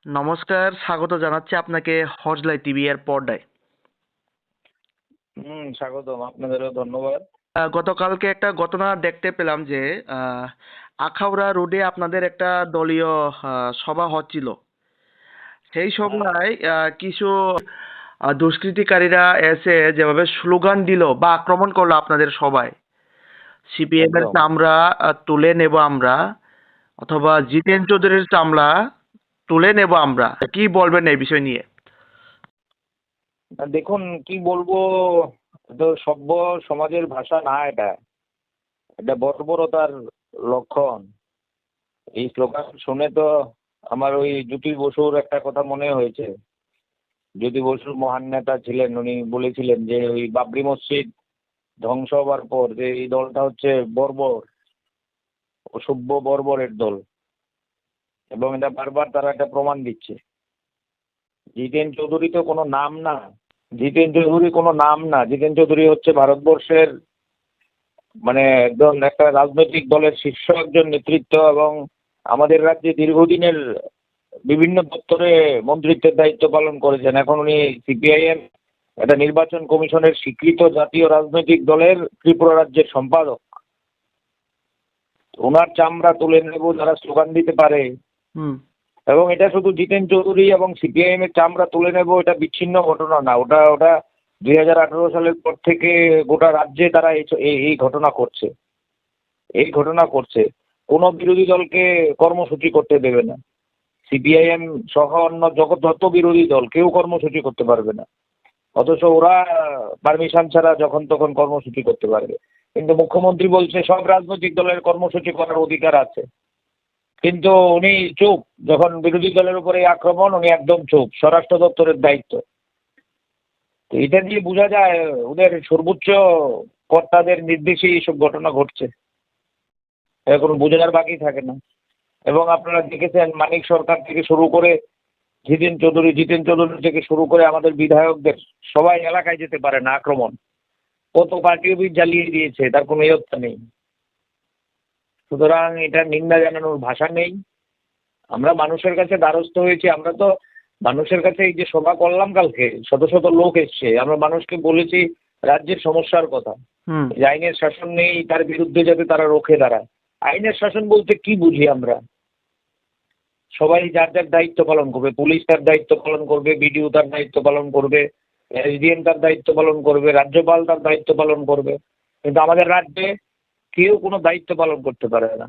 নমস্কার, স্বাগত জানাচ্ছি আপনাকে হজলাই টিভি এর পর্দায়। স্বাগতম, আপনাদেরও ধন্যবাদ। গতকালকে একটা ঘটনা দেখতে পেলাম যে আখাউড়া রোডে আপনাদের একটা দলীয় সভা হচ্ছিল। সেই সভায় কিছু দুষ্কৃতিকারীরা এসে যেভাবে স্লোগান দিল বা আক্রমণ করলো আপনাদের সবাই, সিপিএম এর একদম। চামড়া তুলে নেব আমরা, অথবা জিতেন চৌধুরীর চামড়া তুলে নেব আমরা। কি বলবেন এই বিষয় নিয়ে? দেখুন, কি বলবো, তো সভ্য সমাজের ভাষা না এটা। এটা বর্বরতার লক্ষণ। এই স্লোগান শুনে তো আমার ওই জ্যোতি বসুর একটা কথা মনে হয়েছে। জ্যোতি বসু মহান নেতা ছিলেন, উনি বলেছিলেন যে ওই বাবরি মসজিদ ধ্বংস হবার পর যে এই দলটা হচ্ছে বর্বর, অসভ্য বর্বরের দল, এবং এটা বারবার তারা একটা প্রমাণ দিচ্ছে। জিতেন চৌধুরী তো কোনো নাম না। জিতেন চৌধুরী হচ্ছে ভারতবর্ষের মানে একজন একটা রাজনৈতিক দলের শীর্ষ একজন নেতৃত্ব, এবং আমাদের রাজ্যে দীর্ঘদিনের বিভিন্ন দপ্তরে মন্ত্রিত্বের দায়িত্ব পালন করেছেন। এখন উনি সিপিআইএম একটা নির্বাচন কমিশনের স্বীকৃত জাতীয় রাজনৈতিক দলের ত্রিপুরা রাজ্যের সম্পাদক। ওনার চামড়া তুলে নেব যারা স্লোগান দিতে পারে, এবং এটা শুধু জিতেন চৌধুরী এবং সিপিআইএম এর চামড়া তুলে নেব এটা বিচ্ছিন্ন ঘটনা না। ওটা ওটা 2018 সালের পর থেকে গোটা রাজ্যে তারা এই ঘটনা করছে। কোনো বিরোধী দলকে কর্মসূচি করতে দেবে না। সিপিআইএম সহ অন্য যত বিরোধী দল কেউ কর্মসূচি করতে পারবে না, অথচ ওরা পারমিশন ছাড়া যখন তখন কর্মসূচি করতে পারবে। কিন্তু মুখ্যমন্ত্রী বলছে সব রাজনৈতিক দলের কর্মসূচি করার অধিকার আছে, কিন্তু উনি চুপ। যখন বিরোধী দলের উপরে আক্রমণ, উনি একদম চুপ। স্বরাষ্ট্র দপ্তরের দায়িত্ব। তো এটা দিয়ে বোঝা যায় ওদের সর্বোচ্চ কর্তাদের নির্দেশেই এইসব ঘটনা ঘটছে। এখন বোঝার বাকি থাকে না। এবং আপনারা দেখেছেন মানিক সরকার থেকে শুরু করে জিতেন চৌধুরী থেকে শুরু করে আমাদের বিধায়কদের সবাই এলাকায় যেতে পারে না, আক্রমণ। কত পার্টি অফিস জ্বালিয়ে দিয়েছে, তার কোনো ইয়ত্তা নেই। সুতরাং এটা নিন্দা জানানোর ভাষা নেই। আমরা মানুষের কাছে দ্বারস্থ হয়েছি। আমরা তো মানুষের কাছে এই যে সভা করলাম কালকে, শত শত লোক এসছে, আমরা মানুষকে বলেছি রাজ্যের সমস্যার কথা, যে আইনের শাসন নেই, তার বিরুদ্ধে যাতে তারা রুখে দাঁড়ায়। আইনের শাসন বলতে কি বুঝি আমরা? সবাই যার যার দায়িত্ব পালন করবে। পুলিশ তার দায়িত্ব পালন করবে, বিডিও তার দায়িত্ব পালন করবে, এসডিএম তার দায়িত্ব পালন করবে, রাজ্যপাল তার দায়িত্ব পালন করবে। কিন্তু আমাদের রাজ্যে কেউ কোনো দায়িত্ব পালন করতে পারে না।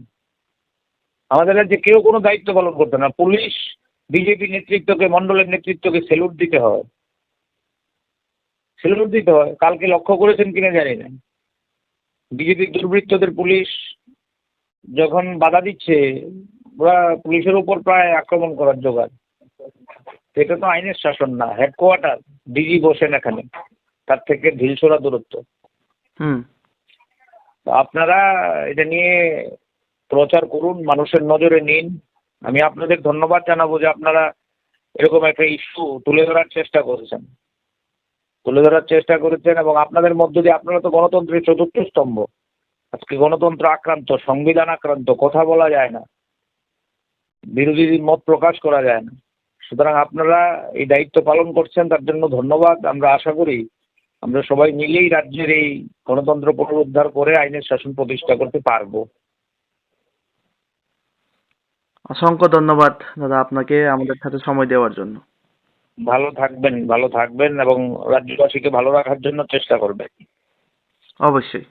আমাদের রাজ্যে কেউ কোনো দায়িত্ব পালন করতে না। পুলিশ বিজেপি নেতৃত্বকে, মন্ডলের নেতৃত্বকে স্যালুট দিতে হয়। কালকে লক্ষ্য করেছেন কিনা জানি না, বিজেপির দুর্বৃত্তদের পুলিশ যখন বাধা দিচ্ছে, ওরা পুলিশের উপর প্রায় আক্রমণ করার জোগাড়। এটা তো আইনের শাসন না। হেডকোয়ার্টার, ডিজি বসেন এখানে, তার থেকে ঢিলছোড়া দূরত্ব। আপনারা এটা নিয়ে প্রচার করুন, মানুষের নজরে নিন। আমি আপনাদের ধন্যবাদ জানাবো যে আপনারা এরকম একটা ইস্যু তুলে ধরার চেষ্টা করেছেন, এবং আপনাদের মধ্য দিয়ে, আপনারা তো গণতন্ত্রের চতুর্থ স্তম্ভ। আজকে গণতন্ত্র আক্রান্ত, সংবিধান আক্রান্ত, কথা বলা যায় না, বিরোধী মত প্রকাশ করা যায় না। সুতরাং আপনারা এই দায়িত্ব পালন করছেন, তার জন্য ধন্যবাদ। আমরা আশা করি আমরা সবাই মিলেই রাজ্যের এই গণতন্ত্র পুনরুদ্ধার করে আইনের শাসন প্রতিষ্ঠা করতে পারবো। অসংখ্য ধন্যবাদ দাদা আপনাকে আমাদের সাথে সময় দেওয়ার জন্য। ভালো থাকবেন এবং রাজ্যবাসীকে ভালো রাখার জন্য চেষ্টা করবেন। অবশ্যই।